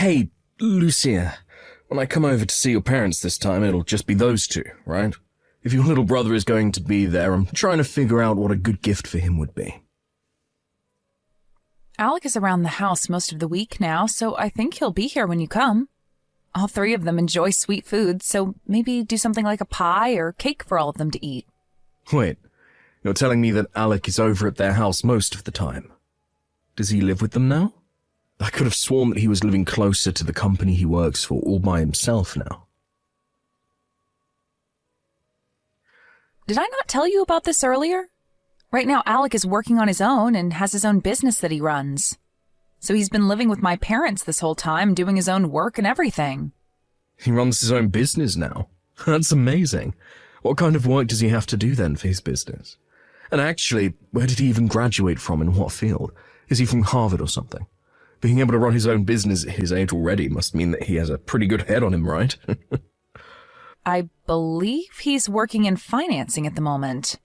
Hey, Lucia, when I come over to see your parents this time, it'll just be those two, right? If your little brother is going to be there, I'm trying to figure out what a good gift for him would be. Alec is around the house most of the week now, so I think he'll be here when you come. All three of them enjoy sweet food, so maybe do something like a pie or cake for all of them to eat. Wait, you're telling me that Alec is over at their house most of the time? Does he live with them now? I could have sworn that he was living closer to the company he works for all by himself now. Did I not tell you about this earlier? Right now, Alec is working on his own and has his own business that he runs. So he's been living with my parents this whole time, doing his own work and everything. He runs his own business now? That's amazing. What kind of work does he have to do then for his business? And actually, where did he even graduate from, in what field? Is he from Harvard or something? Being able to run his own business at his age already must mean that he has a pretty good head on him, right? I believe he's working in financing at the moment.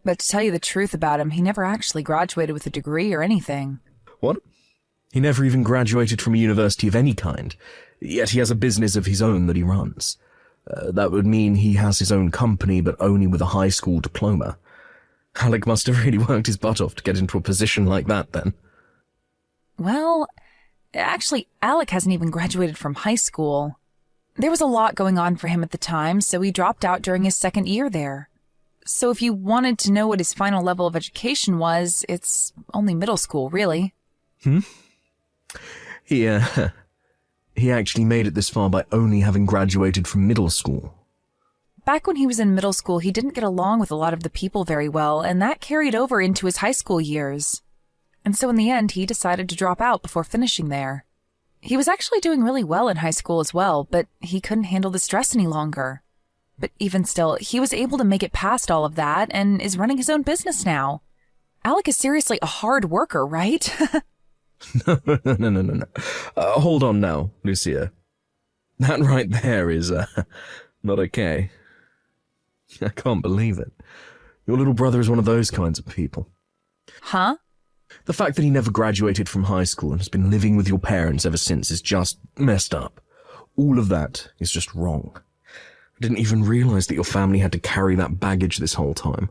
But to tell you the truth about him, he never actually graduated with a degree or anything. What? He never even graduated from a university of any kind, yet he has a business of his own that he runs. That would mean he has his own company, but only with a high school diploma. Alec must have really worked his butt off to get into a position like that, then. Well, actually, Alec hasn't even graduated from high school. There was a lot going on for him at the time, so he dropped out during his second year there. So if you wanted to know what his final level of education was, it's only middle school, really. He actually made it this far by only having graduated from middle school. Back when he was in middle school, he didn't get along with a lot of the people very well, and that carried over into his high school years. And so in the end, he decided to drop out before finishing there. He was actually doing really well in high school as well, but he couldn't handle the stress any longer. But even still, he was able to make it past all of that and is running his own business now. Alec is seriously a hard worker, right? No. Hold on now, Lucia. That right there is, not okay. I can't believe it. Your little brother is one of those kinds of people. Huh? The fact that he never graduated from high school and has been living with your parents ever since is just messed up. All of that is just wrong. I didn't even realize that your family had to carry that baggage this whole time.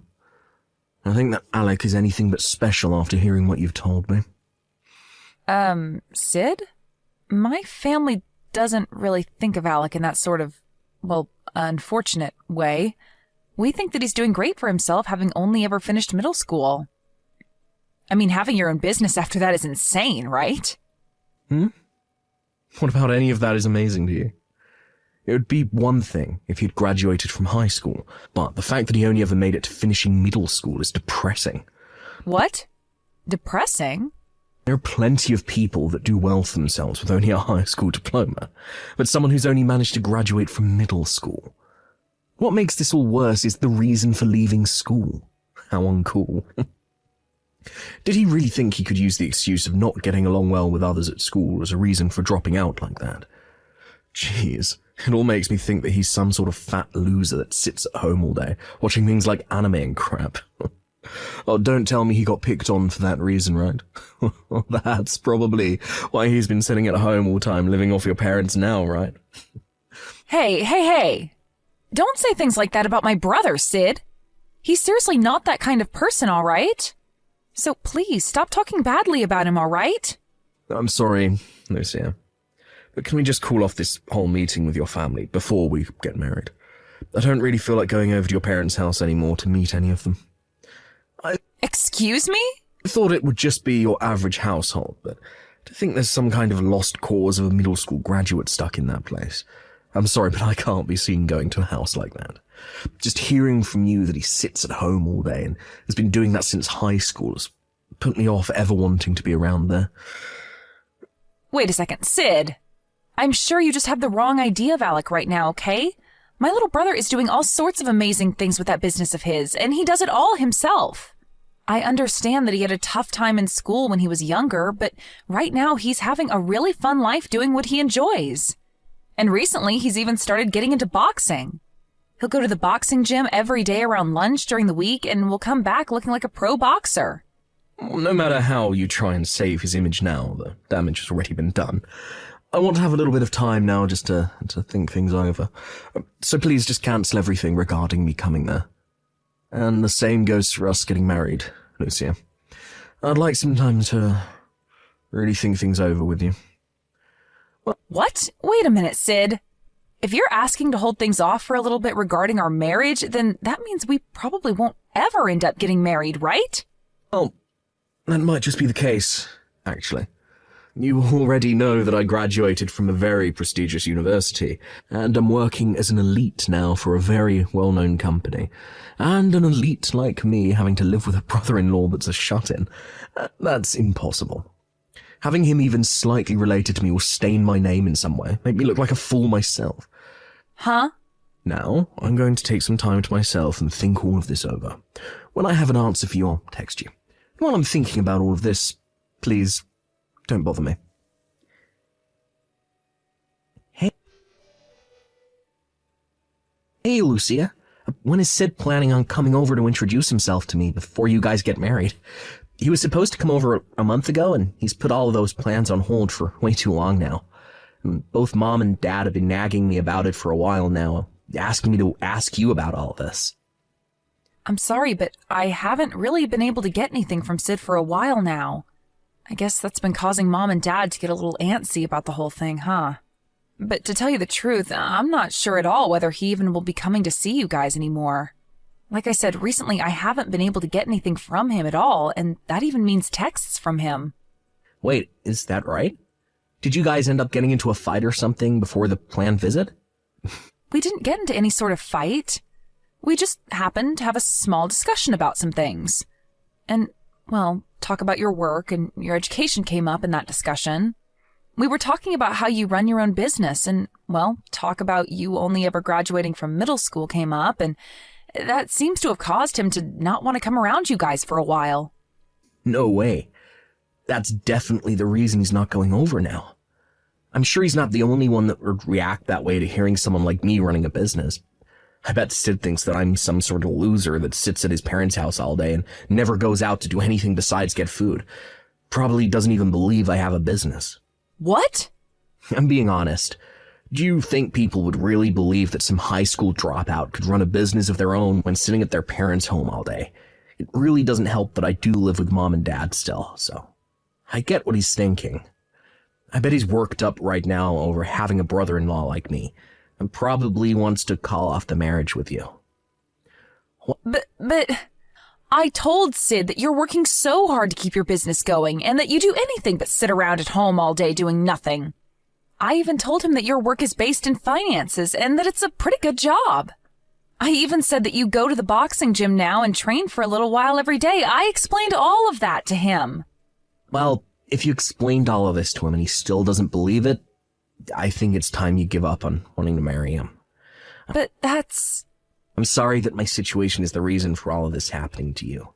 I think that Alec is anything but special after hearing what you've told me. Sid? My family doesn't really think of Alec in that sort of, unfortunate way. We think that he's doing great for himself, having only ever finished middle school. I mean, having your own business after that is insane, right? What about any of that is amazing to you? It would be one thing if he'd graduated from high school, but the fact that he only ever made it to finishing middle school is depressing. What? Depressing? There are plenty of people that do well for themselves with only a high school diploma, but someone who's only managed to graduate from middle school. What makes this all worse is the reason for leaving school. How uncool. Did he really think he could use the excuse of not getting along well with others at school as a reason for dropping out like that? Jeez, it all makes me think that he's some sort of fat loser that sits at home all day, watching things like anime and crap. Oh, don't tell me he got picked on for that reason, right? That's probably why he's been sitting at home all the time, living off your parents now, right? Hey. Don't say things like that about my brother, Sid. He's seriously not that kind of person, all right? So please, stop talking badly about him, all right? I'm sorry, Lucia. But can we just cool off this whole meeting with your family before we get married? I don't really feel like going over to your parents' house anymore to meet any of them. Excuse me? I thought it would just be your average household, but I think there's some kind of lost cause of a middle school graduate stuck in that place. I'm sorry, but I can't be seen going to a house like that. Just hearing from you that he sits at home all day and has been doing that since high school has put me off ever wanting to be around there. Wait a second, Sid. I'm sure you just have the wrong idea of Alec right now, okay? My little brother is doing all sorts of amazing things with that business of his, and he does it all himself. I understand that he had a tough time in school when he was younger, but right now he's having a really fun life doing what he enjoys. And recently he's even started getting into boxing. He'll go to the boxing gym every day around lunch during the week and will come back looking like a pro boxer. No matter how you try and save his image now, the damage has already been done. I want to have a little bit of time now just to think things over. So please just cancel everything regarding me coming there. And the same goes for us getting married, Lucia. I'd like some time to really think things over with you. What? Wait a minute, Sid. If you're asking to hold things off for a little bit regarding our marriage, then that means we probably won't ever end up getting married, right? Well, that might just be the case, actually. You already know that I graduated from a very prestigious university, and I'm working as an elite now for a very well-known company. And an elite like me having to live with a brother-in-law that's a shut-in, that's impossible. Having him even slightly related to me will stain my name in some way, make me look like a fool myself. Huh? Now, I'm going to take some time to myself and think all of this over. When I have an answer for you, I'll text you. And while I'm thinking about all of this, please, don't bother me. Hey, Lucia. When is Sid planning on coming over to introduce himself to me before you guys get married? He was supposed to come over a month ago, and he's put all of those plans on hold for way too long now. And both Mom and Dad have been nagging me about it for a while now, asking me to ask you about all this. I'm sorry, but I haven't really been able to get anything from Sid for a while now. I guess that's been causing Mom and Dad to get a little antsy about the whole thing, huh? But to tell you the truth, I'm not sure at all whether he even will be coming to see you guys anymore. Like I said, recently I haven't been able to get anything from him at all, and that even means texts from him. Wait, is that right? Did you guys end up getting into a fight or something before the planned visit? We didn't get into any sort of fight. We just happened to have a small discussion about some things. And, well, talk about your work and your education came up in that discussion. We were talking about how you run your own business and, well, talk about you only ever graduating from middle school came up, and that seems to have caused him to not want to come around you guys for a while. No way. That's definitely the reason he's not going over now. I'm sure he's not the only one that would react that way to hearing someone like me running a business. I bet Sid thinks that I'm some sort of loser that sits at his parents' house all day and never goes out to do anything besides get food. Probably doesn't even believe I have a business. What? I'm being honest. Do you think people would really believe that some high school dropout could run a business of their own when sitting at their parents' home all day? It really doesn't help that I do live with Mom and Dad still, so I get what he's thinking. I bet he's worked up right now over having a brother-in-law like me, and probably wants to call off the marriage with you. But I told Sid that you're working so hard to keep your business going and that you do anything but sit around at home all day doing nothing. I even told him that your work is based in finances and that it's a pretty good job. I even said that you go to the boxing gym now and train for a little while every day. I explained all of that to him. Well, if you explained all of this to him and he still doesn't believe it, I think it's time you give up on wanting to marry him. But that's... I'm sorry that my situation is the reason for all of this happening to you.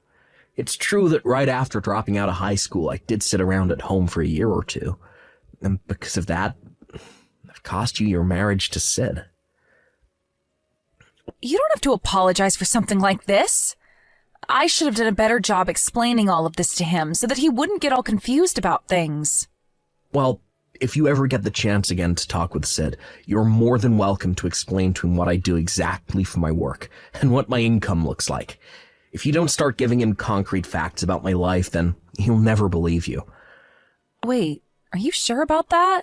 It's true that right after dropping out of high school, I did sit around at home for a year or two. And because of that, I've cost you your marriage to Sid. You don't have to apologize for something like this. I should have done a better job explaining all of this to him so that he wouldn't get all confused about things. Well, if you ever get the chance again to talk with Sid, you're more than welcome to explain to him what I do exactly for my work and what my income looks like. If you don't start giving him concrete facts about my life, then he'll never believe you. Wait, are you sure about that?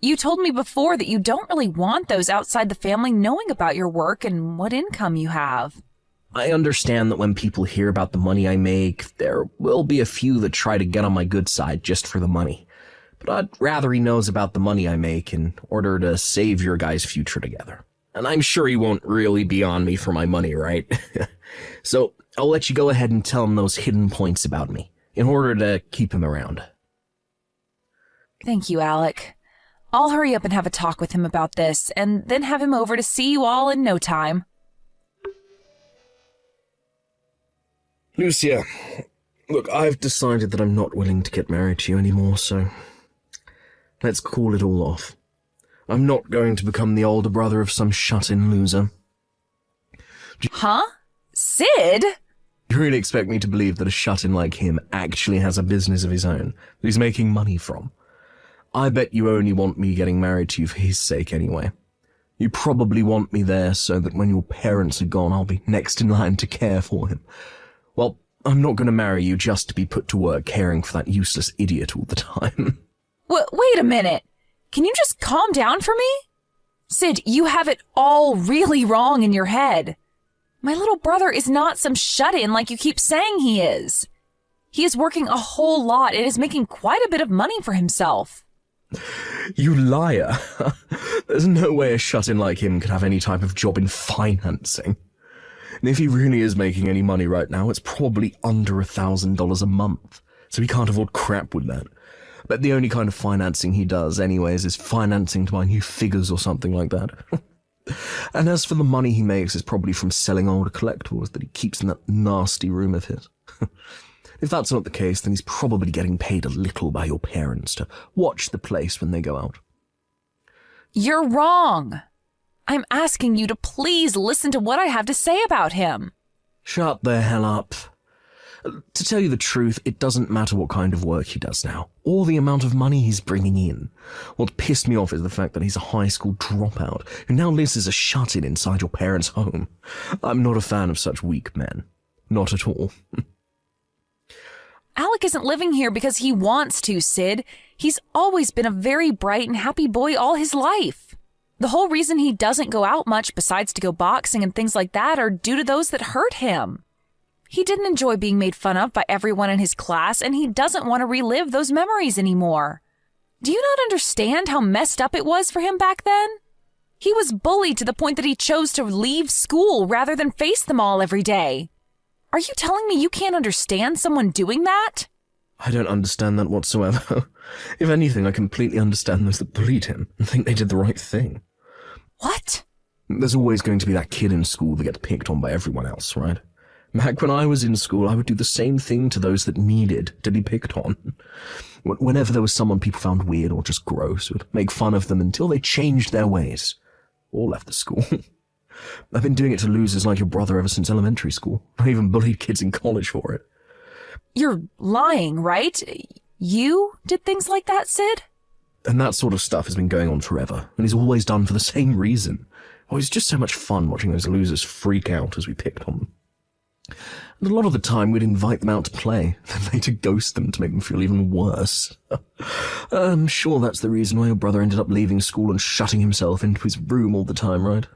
You told me before that you don't really want those outside the family knowing about your work and what income you have. I understand that when people hear about the money I make, there will be a few that try to get on my good side just for the money. But I'd rather he knows about the money I make in order to save your guys' future together. And I'm sure he won't really be on me for my money, right? So I'll let you go ahead and tell him those hidden points about me in order to keep him around. Thank you, Alec. I'll hurry up and have a talk with him about this, and then have him over to see you all in no time. Lucia, look, I've decided that I'm not willing to get married to you anymore, so let's call it all off. I'm not going to become the older brother of some shut-in loser. Huh? Sid? You really expect me to believe that a shut-in like him actually has a business of his own that he's making money from? I bet you only want me getting married to you for his sake anyway. You probably want me there so that when your parents are gone, I'll be next in line to care for him. Well, I'm not going to marry you just to be put to work caring for that useless idiot all the time. Wait a minute. Can you just calm down for me? Sid, you have it all really wrong in your head. My little brother is not some shut-in like you keep saying he is. He is working a whole lot and is making quite a bit of money for himself. You liar. There's no way a shut-in like him could have any type of job in financing. And if he really is making any money right now, it's probably under $1,000 a month. So he can't afford crap with that. But the only kind of financing he does anyways is financing to buy new figures or something like that. And as for the money he makes, it's probably from selling older collectibles that he keeps in that nasty room of his. If that's not the case, then he's probably getting paid a little by your parents to watch the place when they go out. You're wrong. I'm asking you to please listen to what I have to say about him. Shut the hell up. To tell you the truth, it doesn't matter what kind of work he does now, or the amount of money he's bringing in. What pissed me off is the fact that he's a high school dropout, who now lives as a shut-in inside your parents' home. I'm not a fan of such weak men. Not at all. Alec isn't living here because he wants to, Sid. He's always been a very bright and happy boy all his life. The whole reason he doesn't go out much besides to go boxing and things like that are due to those that hurt him. He didn't enjoy being made fun of by everyone in his class, and he doesn't want to relive those memories anymore. Do you not understand how messed up it was for him back then? He was bullied to the point that he chose to leave school rather than face them all every day. Are you telling me you can't understand someone doing that? I don't understand that whatsoever. If anything, I completely understand those that bullied him and think they did the right thing. What? There's always going to be that kid in school that gets picked on by everyone else, right? Back when I was in school, I would do the same thing to those that needed to be picked on. Whenever there was someone people found weird or just gross, would make fun of them until they changed their ways or left the school. I've been doing it to losers like your brother ever since elementary school. I even bullied kids in college for it. You're lying, right? You did things like that, Sid? And that sort of stuff has been going on forever, and is always done for the same reason. Oh, it's just so much fun watching those losers freak out as we picked on them. And a lot of the time we'd invite them out to play, then later ghost them to make them feel even worse. I'm sure that's the reason why your brother ended up leaving school and shutting himself into his room all the time, right?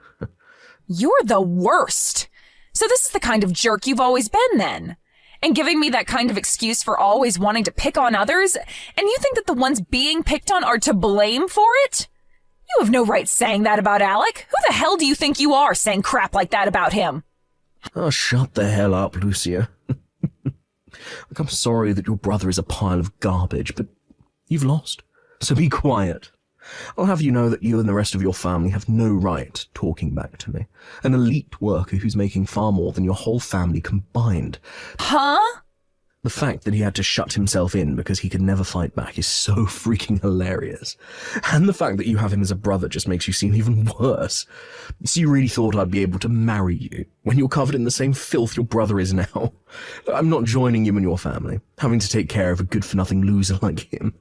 You're the worst. So this is the kind of jerk you've always been then. And giving me that kind of excuse for always wanting to pick on others, and you think that the ones being picked on are to blame for it? You have no right saying that about Alec. Who the hell do you think you are saying crap like that about him? Oh, shut the hell up, Lucia. Look, I'm sorry that your brother is a pile of garbage, but you've lost. So be quiet. I'll have you know that you and the rest of your family have no right talking back to me. An elite worker who's making far more than your whole family combined. Huh? The fact that he had to shut himself in because he could never fight back is so freaking hilarious. And the fact that you have him as a brother just makes you seem even worse. So you really thought I'd be able to marry you when you're covered in the same filth your brother is now? I'm not joining you and your family, having to take care of a good-for-nothing loser like him.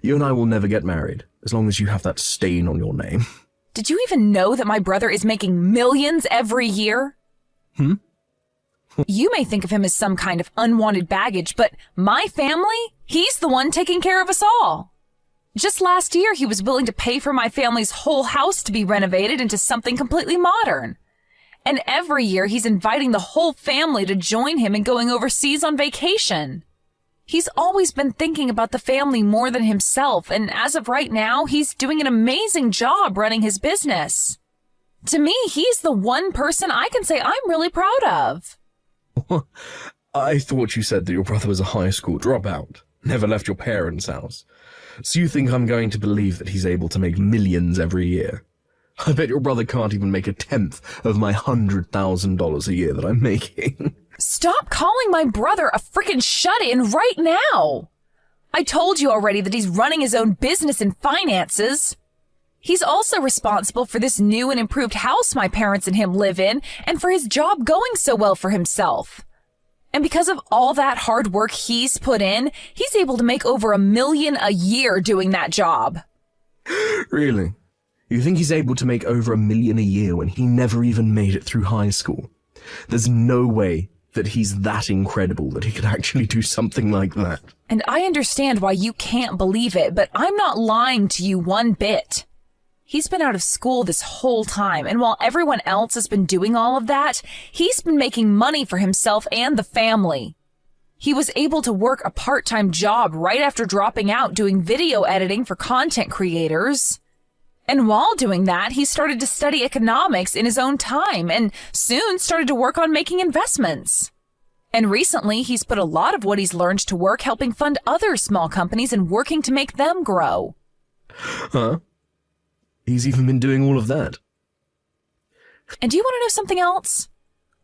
You and I will never get married, as long as you have that stain on your name. Did you even know that my brother is making millions every year? You may think of him as some kind of unwanted baggage, but my family, he's the one taking care of us all. Just last year, he was willing to pay for my family's whole house to be renovated into something completely modern. And every year, he's inviting the whole family to join him in going overseas on vacation. He's always been thinking about the family more than himself, and as of right now, he's doing an amazing job running his business. To me, he's the one person I can say I'm really proud of. I thought you said that your brother was a high school dropout, never left your parents' house. So you think I'm going to believe that he's able to make millions every year? I bet your brother can't even make 1/10 of my $100,000 a year that I'm making. Stop calling my brother a frickin' shut-in right now! I told you already that he's running his own business and finances. He's also responsible for this new and improved house my parents and him live in, and for his job going so well for himself. And because of all that hard work he's put in, he's able to make over $1 million a year doing that job. Really? You think he's able to make over $1 million a year when he never even made it through high school? There's no way that he's that incredible that he could actually do something like that. And I understand why you can't believe it, but I'm not lying to you one bit. He's been out of school this whole time, and while everyone else has been doing all of that, he's been making money for himself and the family. He was able to work a part-time job right after dropping out doing video editing for content creators. And while doing that, he started to study economics in his own time and soon started to work on making investments. And recently, he's put a lot of what he's learned to work helping fund other small companies and working to make them grow. Huh? He's even been doing all of that. And do you want to know something else?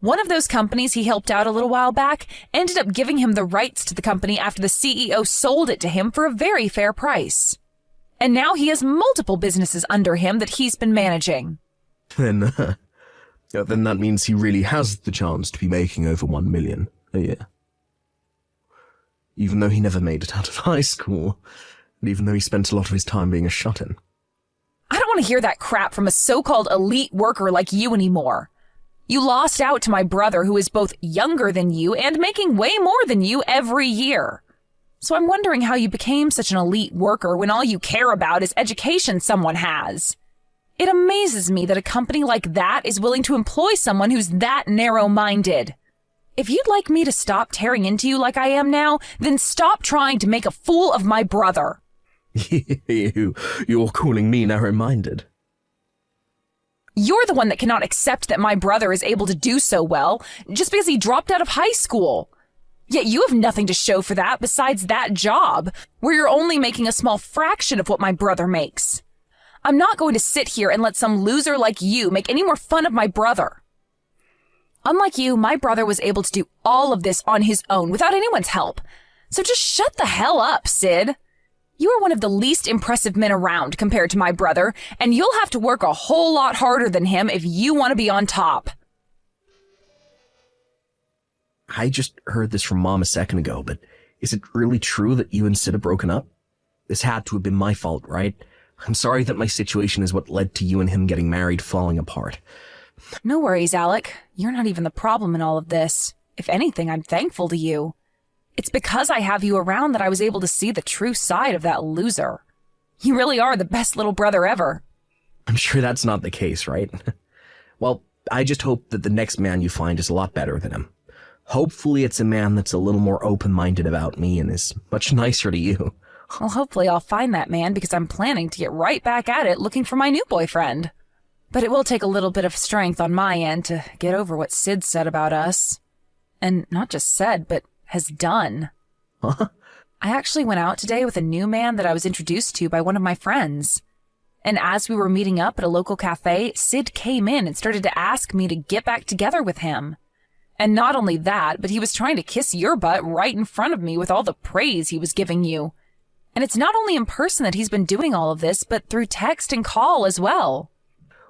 One of those companies he helped out a little while back ended up giving him the rights to the company after the CEO sold it to him for a very fair price. And now he has multiple businesses under him that he's been managing. Then that means he really has the chance to be making over $1 million a year. Even though he never made it out of high school, and even though he spent a lot of his time being a shut-in. I don't want to hear that crap from a so-called elite worker like you anymore. You lost out to my brother, who is both younger than you and making way more than you every year. So I'm wondering how you became such an elite worker when all you care about is education someone has. It amazes me that a company like that is willing to employ someone who's that narrow-minded. If you'd like me to stop tearing into you like I am now, then stop trying to make a fool of my brother. You're calling me narrow-minded. You're the one that cannot accept that my brother is able to do so well just because he dropped out of high school. Yet you have nothing to show for that besides that job, where you're only making a small fraction of what my brother makes. I'm not going to sit here and let some loser like you make any more fun of my brother. Unlike you, my brother was able to do all of this on his own without anyone's help. So just shut the hell up, Sid. You are one of the least impressive men around compared to my brother, and you'll have to work a whole lot harder than him if you want to be on top. I just heard this from Mom a second ago, but is it really true that you and Sid are broken up? This had to have been my fault, right? I'm sorry that my situation is what led to you and him getting married falling apart. No worries, Alec. You're not even the problem in all of this. If anything, I'm thankful to you. It's because I have you around that I was able to see the true side of that loser. You really are the best little brother ever. I'm sure that's not the case, right? Well, I just hope that the next man you find is a lot better than him. Hopefully it's a man that's a little more open-minded about me and is much nicer to you. Well, hopefully I'll find that man because I'm planning to get right back at it looking for my new boyfriend. But it will take a little bit of strength on my end to get over what Sid said about us. And not just said, but has done. Huh? I actually went out today with a new man that I was introduced to by one of my friends. And as we were meeting up at a local cafe, Sid came in and started to ask me to get back together with him. And not only that, but he was trying to kiss your butt right in front of me with all the praise he was giving you. And it's not only in person that he's been doing all of this, but through text and call as well.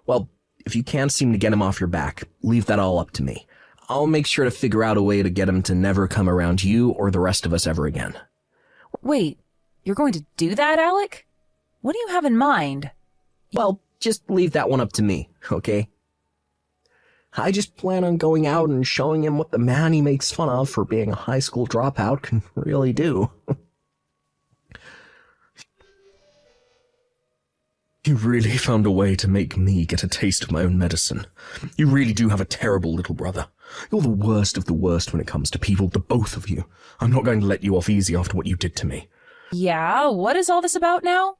Well, if you can't seem to get him off your back, leave that all up to me. I'll make sure to figure out a way to get him to never come around you or the rest of us ever again. Wait, you're going to do that, Alec? What do you have in mind? Well, just leave that one up to me, okay? I just plan on going out and showing him what the man he makes fun of for being a high school dropout can really do. You really found a way to make me get a taste of my own medicine. You really do have a terrible little brother. You're the worst of the worst when it comes to people, the both of you. I'm not going to let you off easy after what you did to me. Yeah, what is all this about now?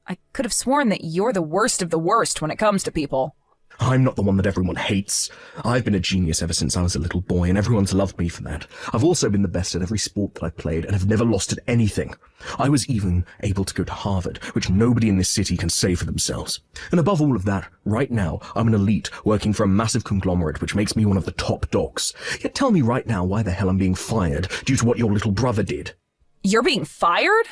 I could have sworn that you're the worst of the worst when it comes to people. I'm not the one that everyone hates. I've been a genius ever since I was a little boy, and everyone's loved me for that. I've also been the best at every sport that I've played, and have never lost at anything. I was even able to go to Harvard, which nobody in this city can say for themselves. And above all of that, right now, I'm an elite working for a massive conglomerate, which makes me one of the top dogs. Yet tell me right now why the hell I'm being fired due to what your little brother did. You're being fired?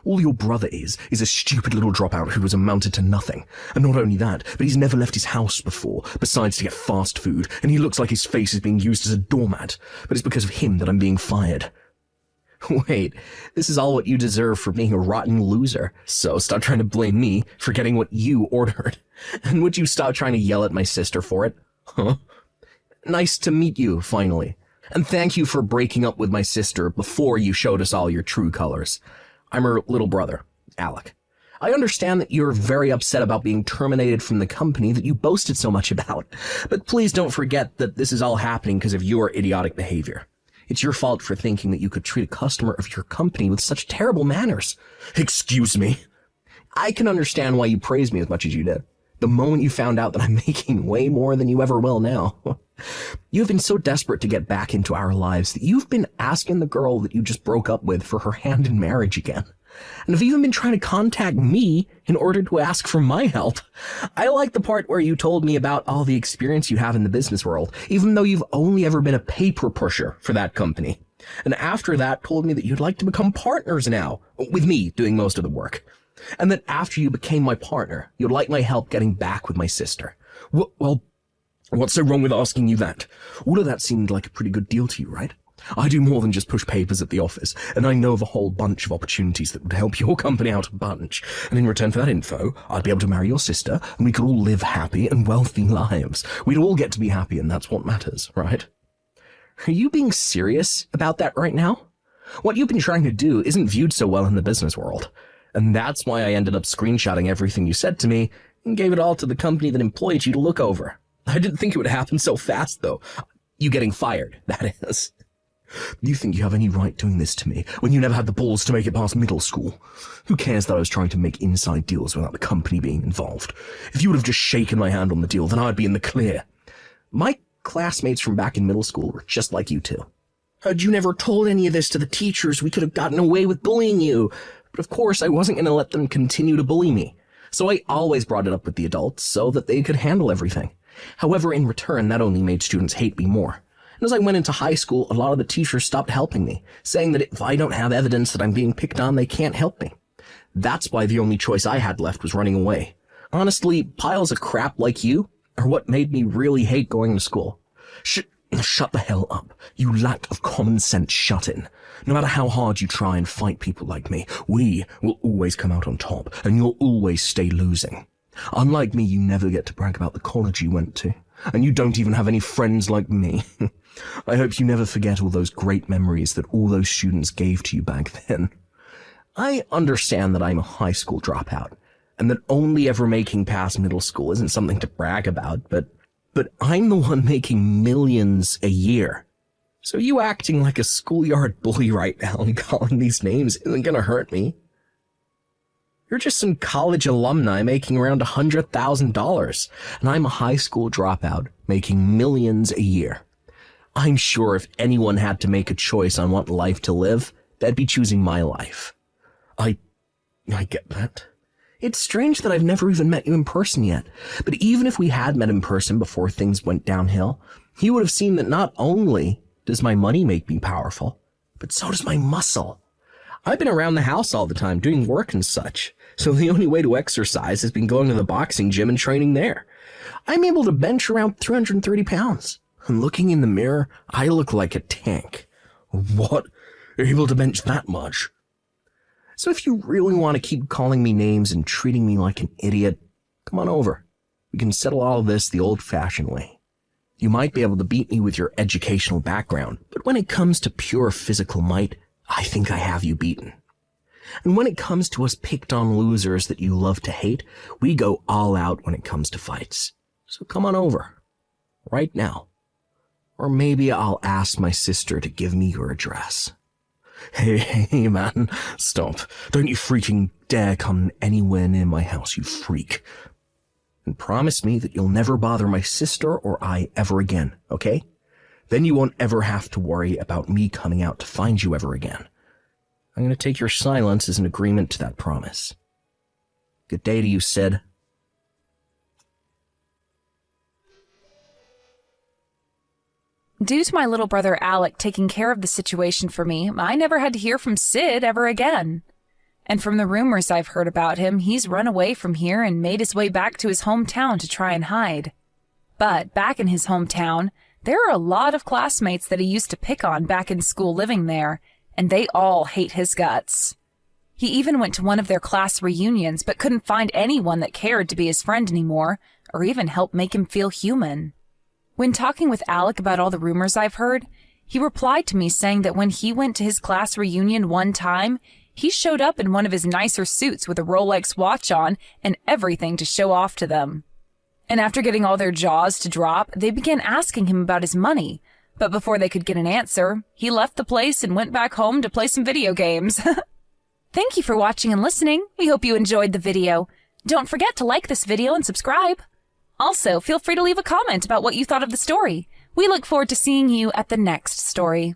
All your brother is a stupid little dropout who has amounted to nothing. And not only that, but he's never left his house before, besides to get fast food, and he looks like his face is being used as a doormat. But it's because of him that I'm being fired. Wait, this is all what you deserve for being a rotten loser. So stop trying to blame me for getting what you ordered. And would you stop trying to yell at my sister for it? Huh? Nice to meet you, finally. And thank you for breaking up with my sister before you showed us all your true colors. I'm her little brother, Alec. I understand that you're very upset about being terminated from the company that you boasted so much about. But please don't forget that this is all happening because of your idiotic behavior. It's your fault for thinking that you could treat a customer of your company with such terrible manners. Excuse me. I can understand why you praised me as much as you did. The moment you found out that I'm making way more than you ever will now. You've been so desperate to get back into our lives that you've been asking the girl that you just broke up with for her hand in marriage again. And have even been trying to contact me in order to ask for my help. I like the part where you told me about all the experience you have in the business world, even though you've only ever been a paper pusher for that company. And after that, told me that you'd like to become partners now, with me doing most of the work. And that after you became my partner, you'd like my help getting back with my sister. Well, what's so wrong with asking you that? All of that seemed like a pretty good deal to you, right? I do more than just push papers at the office, and I know of a whole bunch of opportunities that would help your company out a bunch. And in return for that info, I'd be able to marry your sister, and we could all live happy and wealthy lives. We'd all get to be happy, and that's what matters, right? Are you being serious about that right now? What you've been trying to do isn't viewed so well in the business world. And that's why I ended up screenshotting everything you said to me and gave it all to the company that employed you to look over. I didn't think it would happen so fast, though. You getting fired, that is. You think you have any right doing this to me when you never had the balls to make it past middle school? Who cares that I was trying to make inside deals without the company being involved? If you would have just shaken my hand on the deal, then I'd be in the clear. My classmates from back in middle school were just like you two. Had you never told any of this to the teachers, we could have gotten away with bullying you. But of course, I wasn't going to let them continue to bully me. So I always brought it up with the adults so that they could handle everything. However, in return, that only made students hate me more. And as I went into high school, a lot of the teachers stopped helping me, saying that if I don't have evidence that I'm being picked on, they can't help me. That's why the only choice I had left was running away. Honestly, piles of crap like you are what made me really hate going to school. Shut the hell up. You lack of common sense, shut in. No matter how hard you try and fight people like me, we will always come out on top, and you'll always stay losing. Unlike me, you never get to brag about the college you went to, and you don't even have any friends like me. I hope you never forget all those great memories that all those students gave to you back then. I understand that I'm a high school dropout, and that only ever making past middle school isn't something to brag about, but I'm the one making millions a year. So you acting like a schoolyard bully right now and calling these names isn't gonna hurt me. You're just some college alumni making around $100,000, and I'm a high school dropout making millions a year. I'm sure if anyone had to make a choice on what life to live, they'd be choosing my life. I get that. It's strange that I've never even met you in person yet, but even if we had met in person before things went downhill, you would have seen that not only does my money make me powerful, but so does my muscle. I've been around the house all the time doing work and such, so the only way to exercise has been going to the boxing gym and training there. I'm able to bench around 330 pounds, and looking in the mirror, I look like a tank. What? You're able to bench that much? So if you really want to keep calling me names and treating me like an idiot, come on over. We can settle all of this the old-fashioned way. You might be able to beat me with your educational background, but when it comes to pure physical might, I think I have you beaten. And when it comes to us picked-on losers that you love to hate, we go all out when it comes to fights. So come on over. Right now. Or maybe I'll ask my sister to give me your address. Hey, man, stop. Don't you freaking dare come anywhere near my house, you freak. And promise me that you'll never bother my sister or I ever again, okay? Then you won't ever have to worry about me coming out to find you ever again. I'm going to take your silence as an agreement to that promise. Good day to you, Sid. Due to my little brother Alec taking care of the situation for me, I never had to hear from Sid ever again. And from the rumors I've heard about him, he's run away from here and made his way back to his hometown to try and hide. But back in his hometown, there are a lot of classmates that he used to pick on back in school living there, and they all hate his guts. He even went to one of their class reunions but couldn't find anyone that cared to be his friend anymore or even help make him feel human. When talking with Alec about all the rumors I've heard, he replied to me saying that when he went to his class reunion one time, he showed up in one of his nicer suits with a Rolex watch on and everything to show off to them. And after getting all their jaws to drop, they began asking him about his money. But before they could get an answer, he left the place and went back home to play some video games. Thank you for watching and listening. We hope you enjoyed the video. Don't forget to like this video and subscribe. Also, feel free to leave a comment about what you thought of the story. We look forward to seeing you at the next story.